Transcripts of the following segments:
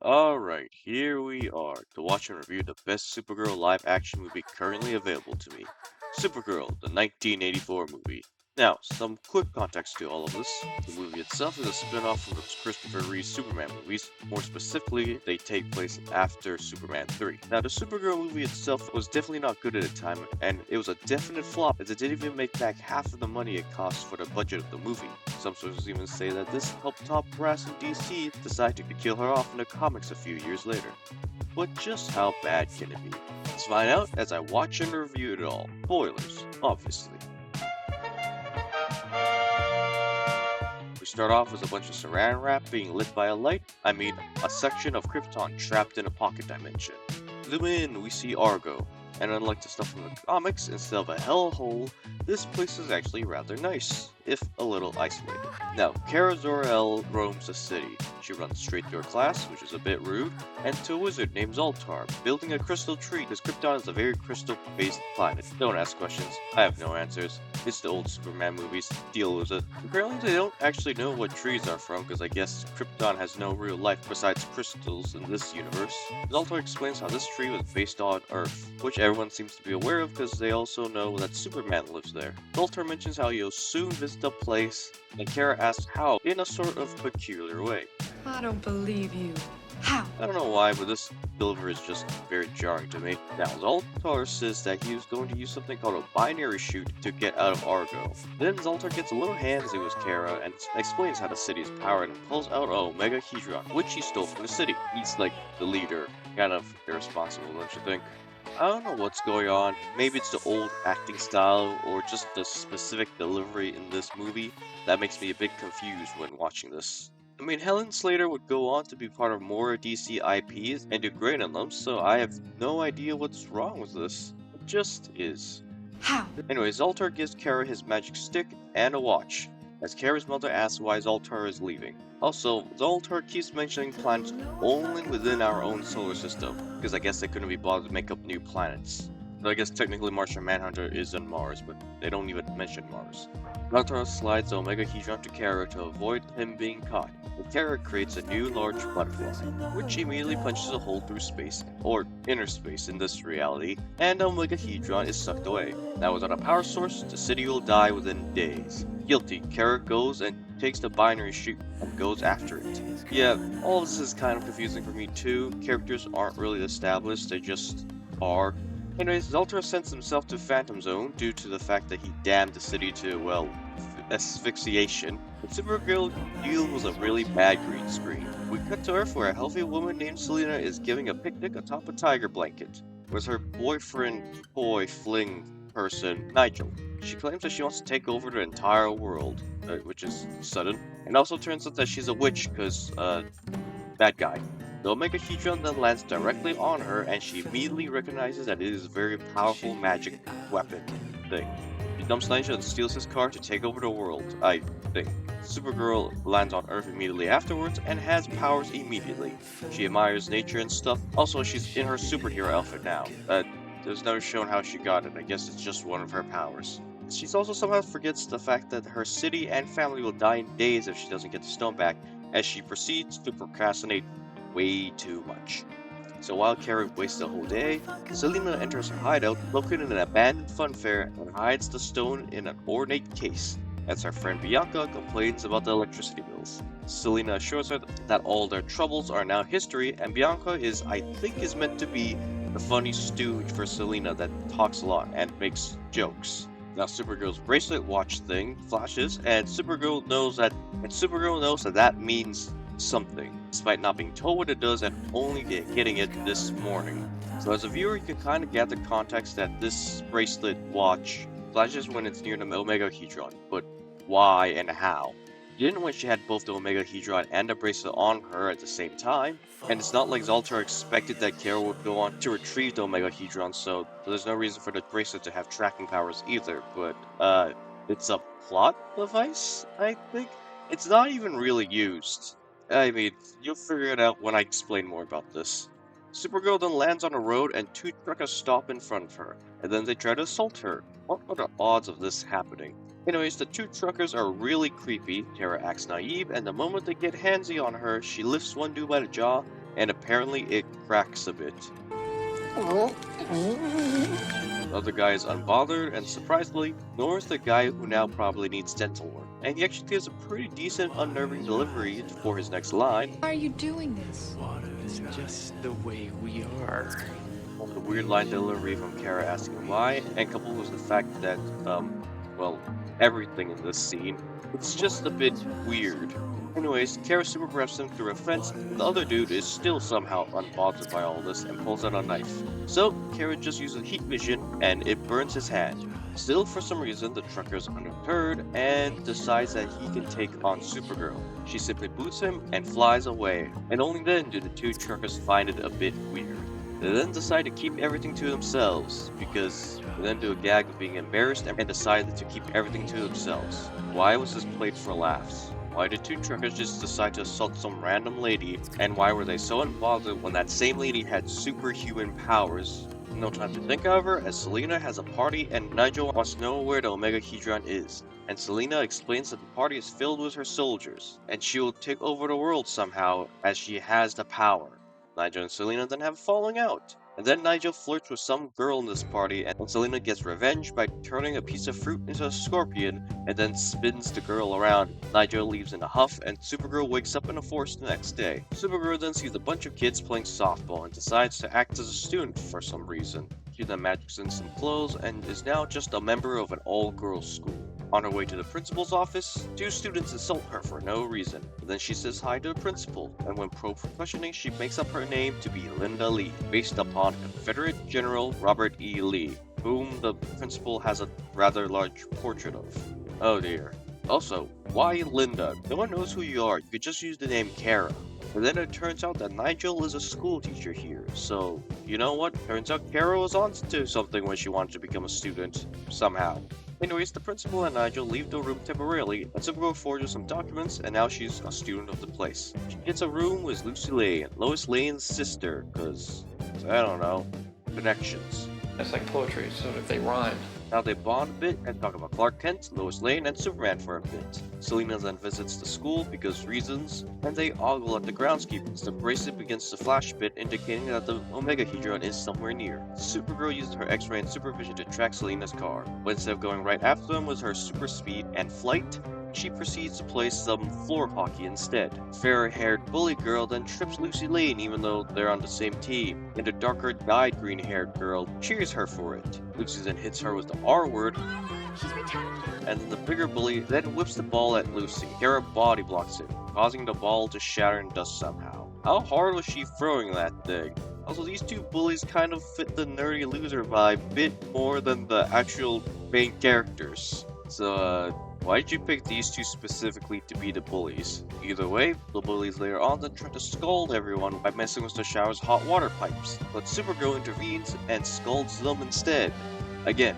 Alright, here we are to watch and review the best Supergirl live action movie currently available to me. Supergirl, the 1984 movie. Now, some quick context to all of this. The movie itself is a spin-off from the Christopher Reeve Superman movies. More specifically, they take place after Superman 3. Now, the Supergirl movie itself was definitely not good at the time, and it was a definite flop as it didn't even make back half of the money it cost for the budget of the movie. Some sources even say that this helped top brass in DC decide to kill her off in the comics a few years later. But just how bad can it be? Let's find out as I watch and review it all. Spoilers, obviously. We start off with a bunch of saran wrap being lit by a light, a section of Krypton trapped in a pocket dimension. Zoom in, we see Argo, and unlike the stuff from the comics, instead of a hellhole, this place is actually rather nice, if a little isolated. Now, Kara Zor-El roams the city. She runs straight to her class, which is a bit rude, and to a wizard named Zoltar, building a crystal tree because Krypton is a very crystal-based planet. Don't ask questions, I have no answers. It's the old Superman movies, deal with it. Apparently they don't actually know what trees are from because I guess Krypton has no real life besides crystals in this universe. Zoltar explains how this tree was based on Earth, which everyone seems to be aware of because they also know that Superman lives there. Zoltar mentions how he'll soon visit the place, and Kara asks how in a sort of peculiar way. I don't believe you. How? I don't know why, but this delivery is just very jarring to me. Now, Zoltar says that he was going to use something called a binary chute to get out of Argo. Then Zoltar gets a little handsy with Kara and explains how the city is powered and pulls out an Omega Hedron, which he stole from the city. He's like the leader, kind of irresponsible, don't you think? I don't know what's going on. Maybe it's the old acting style or just the specific delivery in this movie that makes me a bit confused when watching this. Helen Slater would go on to be part of more DC IPs and do great in them, so I have no idea what's wrong with this. It just is. How? Anyway, Zoltar gives Kara his magic stick and a watch, as Kara's mother asks why Zoltar is leaving. Also, Zoltar keeps mentioning planets only within our own solar system, because I guess they couldn't be bothered to make up new planets. So I guess technically Martian Manhunter is on Mars, but they don't even mention Mars. Zoltar slides the Omega Hedron to Kara to avoid him being caught. The Kara creates a new large butterfly, which immediately punches a hole through space, or inner space in this reality, and the Omega Hedron is sucked away. Now without a power source, the city will die within days. Guilty, Kara goes and takes the binary chute and goes after it. Yeah, all of this is kind of confusing for me too. Characters aren't really established, they just are. Anyways, Zoltar sends himself to Phantom Zone due to the fact that he damned the city to, well, asphyxiation. But Supergirl deals with a really bad green screen. We cut to Earth where a healthy woman named Selena is giving a picnic atop a tiger blanket with her boyfriend, boy, fling person, Nigel. She claims that she wants to take over the entire world, which is sudden. And also turns out that she's a witch because, bad guy. The Omega Hedron then lands directly on her, and she immediately recognizes that it is a very powerful magic weapon thing. She dumps Nigel and steals his car to take over the world, I think. Supergirl lands on Earth immediately afterwards and has powers immediately. She admires nature and stuff. Also, she's in her superhero outfit now. There's no shown how she got it. I guess it's just one of her powers. She also somehow forgets the fact that her city and family will die in days if she doesn't get the stone back, as she proceeds to procrastinate way too much. So while Kara wastes the whole day, Selena enters her hideout located in an abandoned fun fair and hides the stone in an ornate case, as her friend Bianca complains about the electricity bills. Selena assures her that all their troubles are now history, and Bianca I think is meant to be the funny stooge for Selena that talks a lot and makes jokes. Now Supergirl's bracelet watch thing flashes, and Supergirl knows that means something, despite not being told what it does and only getting it this morning. So as a viewer, you can kind of get the context that this bracelet watch flashes when it's near the Omega Hedron, but why and how? You didn't know when she had both the Omega Hedron and the bracelet on her at the same time, and it's not like Zoltar expected that Kara would go on to retrieve the Omega Hedron, so there's no reason for the bracelet to have tracking powers either, but, it's a plot device, I think? It's not even really used. You'll figure it out when I explain more about this. Supergirl then lands on a road and two truckers stop in front of her, and then they try to assault her. What are the odds of this happening? Anyways, the two truckers are really creepy. Kara acts naive, and the moment they get handsy on her, she lifts one dude by the jaw and apparently it cracks a bit. The other guy is unbothered and surprisingly ignores the guy who now probably needs dental work. And he actually gives a pretty decent unnerving delivery for his next line. Why are you doing this? It's just the way we are. The weird line delivery from Kara asking why, and coupled with the fact that, well, everything in this scene, it's just a bit weird. Anyways, Kara super grabs him through a fence, and the other dude is still somehow unbothered by all this and pulls out a knife. So, Kara just uses heat vision, and it burns his hand. Still, for some reason, the trucker is undeterred and decides that he can take on Supergirl. She simply boots him and flies away, and only then do the two truckers find it a bit weird. They then decide to keep everything to themselves, because they then do a gag of being embarrassed and decided to keep everything to themselves. Why was this played for laughs? Why did two truckers just decide to assault some random lady, and why were they so unbothered when that same lady had superhuman powers? No time to think, however, as Selina has a party and Nigel wants to know where the Omega Hedron is. And Selina explains that the party is filled with her soldiers, and she will take over the world somehow as she has the power. Nigel and Selina then have a falling out. And then Nigel flirts with some girl in this party, and Selina gets revenge by turning a piece of fruit into a scorpion, and then spins the girl around. Nigel leaves in a huff, and Supergirl wakes up in a forest the next day. Supergirl then sees a bunch of kids playing softball and decides to act as a student for some reason. She then magics in some clothes, and is now just a member of an all-girls school. On her way to the principal's office, two students insult her for no reason. But then she says hi to the principal, and when probed for questioning, she makes up her name to be Linda Lee, based upon Confederate General Robert E. Lee, whom the principal has a rather large portrait of. Oh dear. Also, why Linda? No one knows who you are. You could just use the name Kara. But then it turns out that Nigel is a school teacher here, so you know what? Turns out Kara was onto something when she wanted to become a student, somehow. Anyways, the principal and Nigel leave the room temporarily, and Supergirl forges some documents, and now she's a student of the place. She gets a room with Lucy Lane, Lois Lane's sister, cause, I don't know, connections. It's like poetry, so if they rhyme. Now they bond a bit and talk about Clark Kent, Lois Lane, and Superman for a bit. Selina then visits the school because reasons, and they ogle at the groundskeepers. The bracelet begins to flash a bit, indicating that the Omega Hedron is somewhere near. Supergirl used her X-ray and supervision to track Selina's car, but instead of going right after them with her super speed and flight, she proceeds to play some floor hockey instead. Fair-haired bully girl then trips Lucy Lane even though they're on the same team, and the darker dyed green-haired girl cheers her for it. Lucy then hits her with the R word, and then the bigger bully then whips the ball at Lucy. Kara body blocks it, causing the ball to shatter in dust somehow. How hard was she throwing that thing? Also, these two bullies kind of fit the nerdy loser vibe a bit more than the actual main characters. So, why did you pick these two specifically to be the bullies? Either way, the bullies later on then try to scold everyone by messing with the shower's hot water pipes, but Supergirl intervenes and scolds them instead. Again,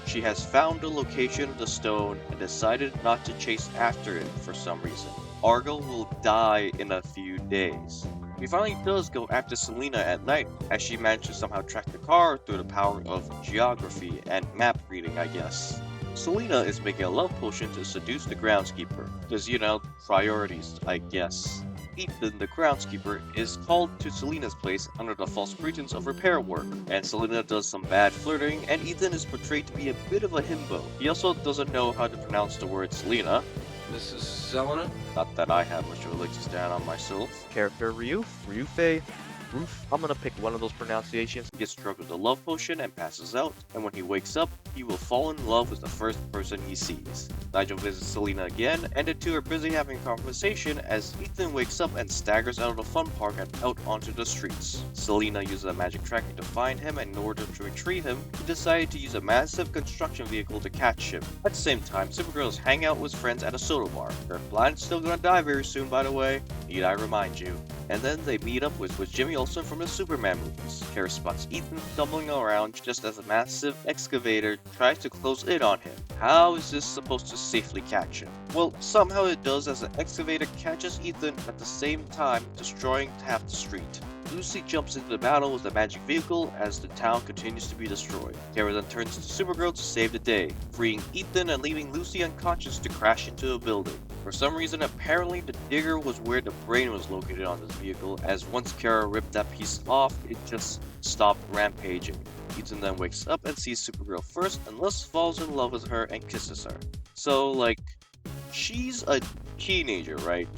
she has found the location of the stone and decided not to chase after it for some reason. Argo will die in a few days. He finally does go after Selina at night, as she managed to somehow track the car through the power of geography and map reading, I guess. Selina is making a love potion to seduce the groundskeeper, because, you know, priorities, I guess. Ethan, the groundskeeper, is called to Selina's place under the false pretense of repair work, and Selina does some bad flirting, and Ethan is portrayed to be a bit of a himbo. He also doesn't know how to pronounce the word Selina. This is Selena? Not that I have much of a leg to stand on myself. Character Ryufe, Roof. I'm gonna pick one of those pronunciations. He gets struck with a love potion and passes out, and when he wakes up, he will fall in love with the first person he sees. Nigel visits Selina again, and the two are busy having a conversation as Ethan wakes up and staggers out of the fun park and out onto the streets. Selina uses a magic tracker to find him, and in order to retrieve him, he decided to use a massive construction vehicle to catch him. At the same time, Supergirl is hanging out with friends at a soda bar. Her blind's still gonna die very soon, by the way. Need I remind you? And then they meet up with Jimmy Olsen from the Superman movies. Kara spots Ethan stumbling around just as a massive excavator tries to close in on him. How is this supposed to safely catch him? Well, somehow it does, as the excavator catches Ethan at the same time, destroying half the street. Lucy jumps into the battle with the magic vehicle as the town continues to be destroyed. Kara then turns to Supergirl to save the day, freeing Ethan and leaving Lucy unconscious to crash into a building. For some reason, apparently the digger was where the brain was located on this vehicle, as once Kara ripped that piece off, it just stopped rampaging. Ethan then wakes up and sees Supergirl first, and thus falls in love with her and kisses her. So, like, she's a teenager, right?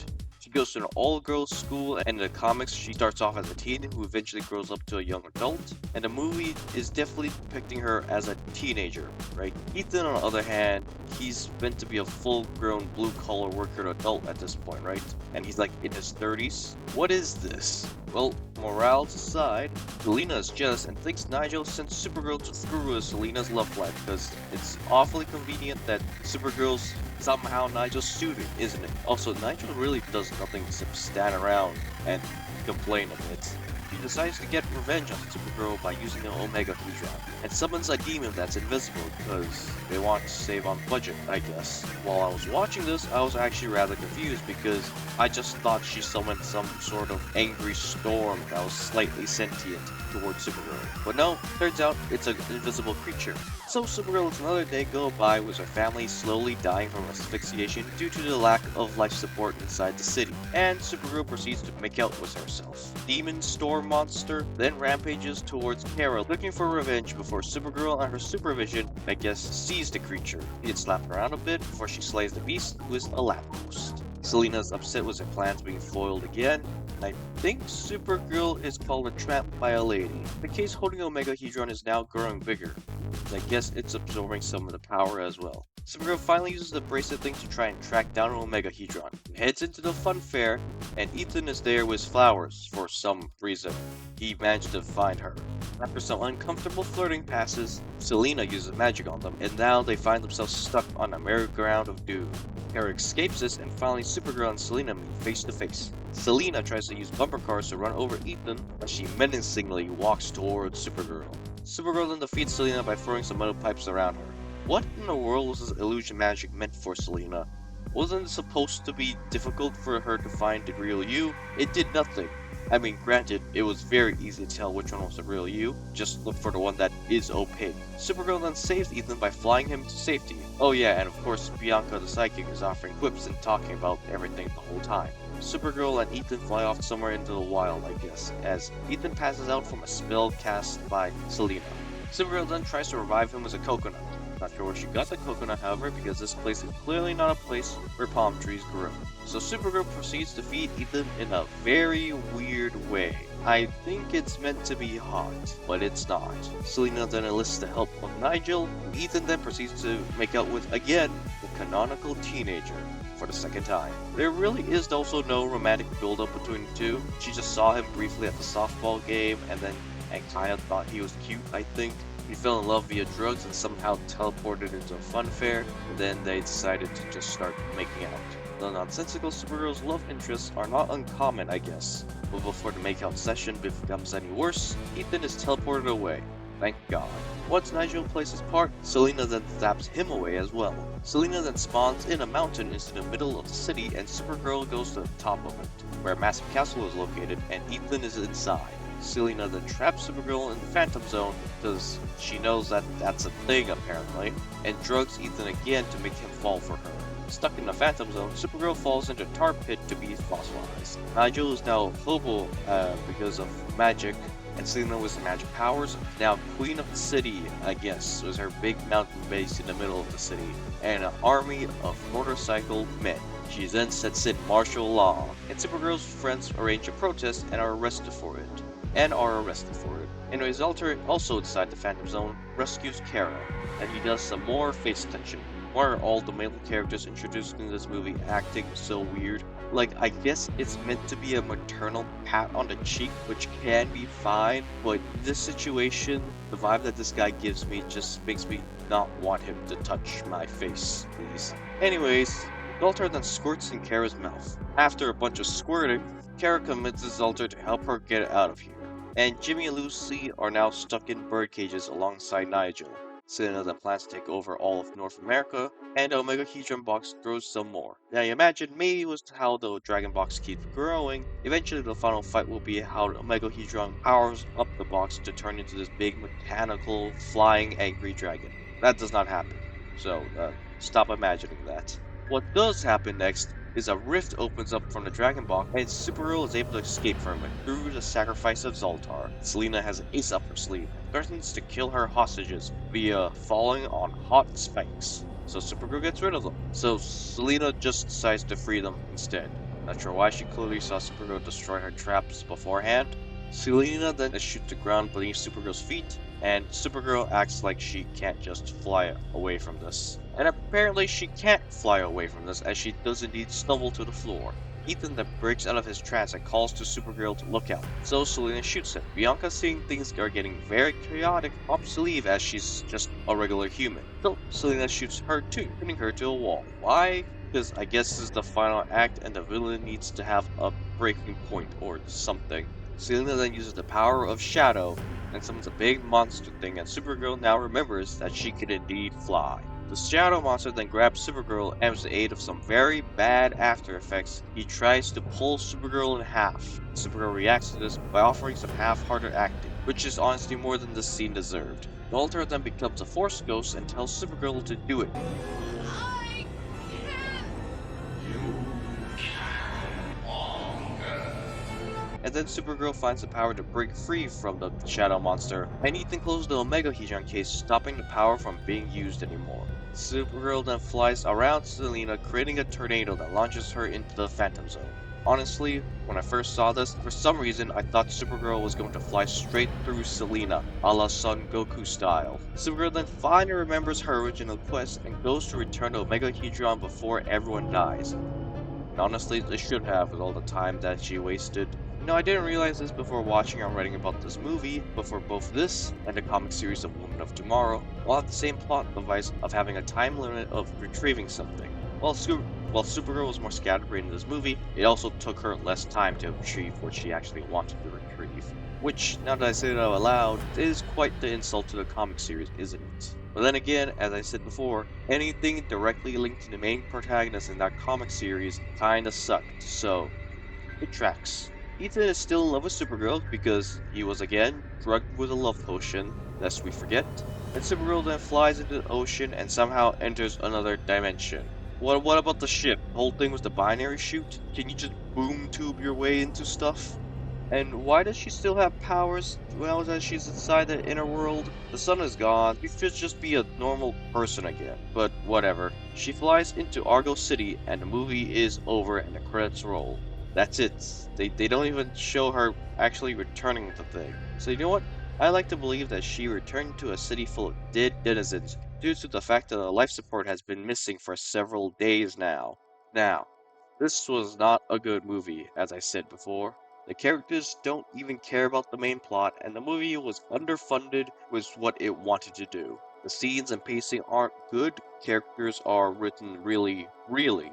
She goes to an all-girls school, and in the comics, she starts off as a teen who eventually grows up to a young adult. And the movie is definitely depicting her as a teenager, right? Ethan, on the other hand, he's meant to be a full-grown blue-collar worker adult at this point, right? And he's like in his 30s. What is this? Well, morals aside, Selena is jealous and thinks Nigel sent Supergirl to screw with Selena's love life because it's awfully convenient that Supergirl's somehow Nigel's student, isn't it? Also, Nigel really does nothing except stand around and complain a bit. He decides to get revenge on Supergirl by using the Omega Hedron, and summons a demon that's invisible because they want to save on budget, I guess. While I was watching this, I was actually rather confused because I just thought she summoned some sort of angry storm that was slightly sentient towards Supergirl. But no, turns out it's an invisible creature. So Supergirl lets another day go by with her family slowly dying from asphyxiation due to the lack of life support inside the city, and Supergirl proceeds to make out with herself. Demon Storm Monster then rampages towards Kara looking for revenge before Supergirl and her supervision, I guess, sees the creature. She gets slapped around a bit before she slays the beast with a lamppost. Selena's upset with her plans being foiled again. I think Supergirl is called a trap by a lady. The case holding Omega Hedron is now growing bigger. I guess it's absorbing some of the power as well. Supergirl finally uses the bracelet thing to try and track down Omega Hedron. He heads into the fun fair, and Ethan is there with flowers for some reason. He managed to find her. After some uncomfortable flirting passes, Selena uses magic on them, and now they find themselves stuck on a merry-go-round of doom. Kara escapes this, and finally Supergirl and Selena meet face to face. Selena tries to use bumper cars to run over Ethan, but she menacingly walks towards Supergirl. Supergirl then defeats Selena by throwing some metal pipes around her. What in the world was this illusion magic meant for Selena? Wasn't it supposed to be difficult for her to find the real you? It did nothing. I mean, granted, it was very easy to tell which one was the real you. Just look for the one that is opaque. Supergirl then saves Ethan by flying him to safety. Oh yeah, and of course, Bianca the Psychic is offering quips and talking about everything the whole time. Supergirl and Ethan fly off somewhere into the wild, I guess, as Ethan passes out from a spell cast by Selena. Supergirl then tries to revive him as a coconut. Not sure where she got the coconut, however, because this place is clearly not a place where palm trees grow. So Supergirl proceeds to feed Ethan in a very weird way. I think it's meant to be hot, but it's not. Selena then enlists the help of Nigel, and Ethan then proceeds to make out with, again, the canonical teenager for the second time. There really is also no romantic build-up between the two. She just saw him briefly at the softball game, and kinda thought he was cute, I think. He fell in love via drugs and somehow teleported into a fun fair, and then they decided to just start making out. The nonsensical Supergirl's love interests are not uncommon, I guess, but before the makeout session becomes any worse, Ethan is teleported away. Thank God. Once Nigel plays his part, Selena then zaps him away as well. Selena then spawns in a mountain into the middle of the city, and Supergirl goes to the top of it, where a massive castle is located, and Ethan is inside. Selena then traps Supergirl in the Phantom Zone because she knows that that's a thing apparently, and drugs Ethan again to make him fall for her. Stuck in the Phantom Zone, Supergirl falls into a tar pit to be fossilized. Nigel is now hobo because of magic, and Selena with magic powers, now queen of the city, I guess, with her big mountain base in the middle of the city, and an army of motorcycle men. She then sets in martial law, and Supergirl's friends arrange a protest and are arrested for it. Anyways, Alter, also inside the Phantom Zone, rescues Kara, and he does some more face tension. Why are all the male characters introduced in this movie acting so weird? Like, I guess it's meant to be a maternal pat on the cheek, which can be fine, but in this situation, the vibe that this guy gives me just makes me not want him to touch my face, please. Anyways, Zoltar then squirts in Kara's mouth. After a bunch of squirting, Kara convinces Zoltar to help her get out of here. And Jimmy and Lucy are now stuck in bird cages alongside Nigel. Selena then plans to take over all of North America, and the Omega Hedron box grows some more. Now you imagine maybe it was how the Dragon box keeps growing. Eventually the final fight will be how the Omega Hedron powers up the box to turn into this big mechanical, flying, angry dragon. That does not happen. So, stop imagining that. What does happen next is a rift opens up from the Dragon Box, and Supergirl is able to escape from it through the sacrifice of Zoltar. Selina has an ace up her sleeve and threatens to kill her hostages via falling on hot spikes. So Supergirl gets rid of them. So Selina just decides to free them instead. Not sure why, she clearly saw Supergirl destroy her traps beforehand. Selina then shoots the ground beneath Supergirl's feet, and Supergirl acts like she can't just fly away from this. And apparently she can't fly away from this, as she does indeed stumble to the floor. Ethan then breaks out of his trance and calls to Supergirl to look out, so Selina shoots him. Bianca, seeing things are getting very chaotic, pops to leave as she's just a regular human. So Selina shoots her too, pinning her to a wall. Why? Because I guess this is the final act and the villain needs to have a breaking point or something. Selina then uses the power of shadow and summons a big monster thing, and Supergirl now remembers that she can indeed fly. The shadow monster then grabs Supergirl, and with the aid of some very bad after effects, he tries to pull Supergirl in half. Supergirl reacts to this by offering some half-hearted acting, which is honestly more than this scene deserved. The Alter then becomes a Force Ghost and tells Supergirl to do it. And then Supergirl finds the power to break free from the shadow monster, and Ethan closes the Omega Hedron case, stopping the power from being used anymore. Supergirl then flies around Selina, creating a tornado that launches her into the Phantom Zone. Honestly, when I first saw this, for some reason I thought Supergirl was going to fly straight through Selina, a la Son Goku style. Supergirl then finally remembers her original quest and goes to return the Omega Hedron before everyone dies. And honestly, they should have with all the time that she wasted. I didn't realize this before watching or writing about this movie, but for both this and the comic series of Woman of Tomorrow, all have the same plot device of having a time limit of retrieving something. While Supergirl was more scatterbrained in this movie, it also took her less time to achieve what she actually wanted to retrieve. Which, now that I say it out loud, is quite the insult to the comic series, isn't it? But then again, as I said before, anything directly linked to the main protagonist in that comic series kinda sucked, so it tracks. Ethan is still in love with Supergirl because he was again drugged with a love potion, lest we forget, and Supergirl then flies into the ocean and somehow enters another dimension. What about the ship? The whole thing was the binary chute? Can you just boom tube your way into stuff? And why does she still have powers well as she's inside the inner world? The sun is gone, she should just be a normal person again. But whatever. She flies into Argo City and the movie is over and the credits roll. That's it. They don't even show her actually returning with the thing. So you know what? I like to believe that she returned to a city full of dead denizens due to the fact that the life support has been missing for several days now. Now, this was not a good movie, as I said before. The characters don't even care about the main plot, and the movie was underfunded with what it wanted to do. The scenes and pacing aren't good, characters are written really, really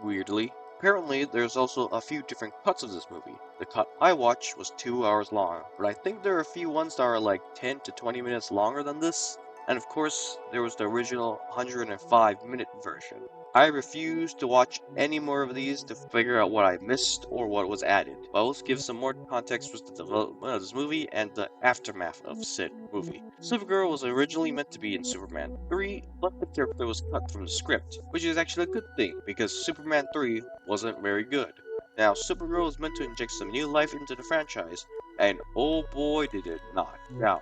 weirdly. Apparently, there's also a few different cuts of this movie. The cut I watched was 2 hours long, but I think there are a few ones that are like 10 to 20 minutes longer than this. And of course, there was the original 105-minute version. I refuse to watch any more of these to figure out what I missed or what was added. But I'll give some more context with the development of this movie and the aftermath of said movie. Supergirl was originally meant to be in Superman 3, but the character was cut from the script, which is actually a good thing because Superman 3 wasn't very good. Now, Supergirl was meant to inject some new life into the franchise, and oh boy did it not. Now,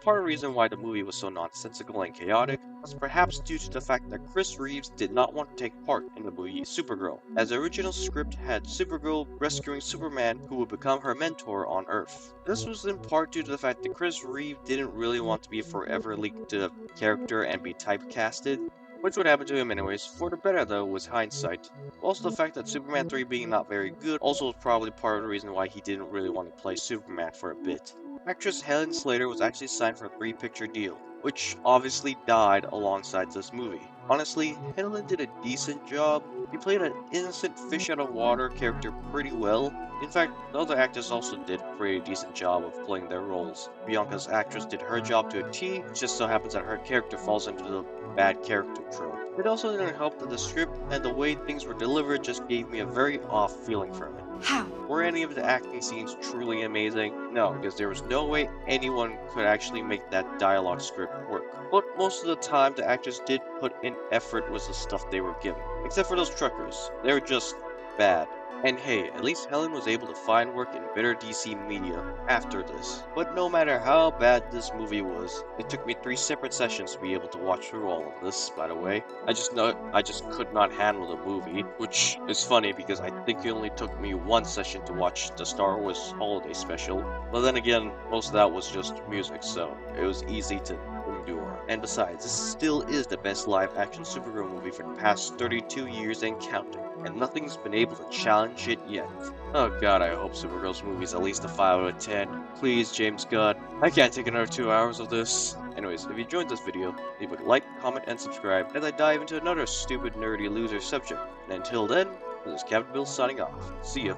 part of the reason why the movie was so nonsensical and chaotic was perhaps due to the fact that Chris Reeves did not want to take part in the movie Supergirl, as the original script had Supergirl rescuing Superman who would become her mentor on Earth. This was in part due to the fact that Chris Reeves didn't really want to be a forever linked to the character and be typecasted, which would happen to him anyways. For the better though was hindsight. Also the fact that Superman 3 being not very good also was probably part of the reason why he didn't really want to play Superman for a bit. Actress Helen Slater was actually signed for a 3-picture deal, which obviously died alongside this movie. Honestly, Helen did a decent job. She played an innocent fish out of water character pretty well. In fact, the other actors also did a pretty decent job of playing their roles. Bianca's actress did her job to a T, it just so happens that her character falls into the bad character trope. It also didn't help that the script and the way things were delivered just gave me a very off feeling from it. How? Were any of the acting scenes truly amazing? No, because there was no way anyone could actually make that dialogue script work. But most of the time, the actors did put in effort with the stuff they were given. Except for those truckers. They were just bad. And hey, at least Helen was able to find work in better DC media after this. But no matter how bad this movie was, it took me 3 separate sessions to be able to watch through all of this, by the way. I just could not handle the movie, which is funny because I think it only took me 1 session to watch the Star Wars Holiday Special. But then again, most of that was just music, so it was easy to endure. And besides, this still is the best live-action Supergirl movie for the past 32 years and counting, and nothing's been able to challenge it yet. Oh god, I hope Supergirl's movie is at least a 5 out of 10. Please, James Gunn. I can't take another 2 hours of this. Anyways, if you enjoyed this video, leave a like, comment, and subscribe as I dive into another stupid, nerdy, loser subject. And until then, this is Captain Bill signing off. See ya.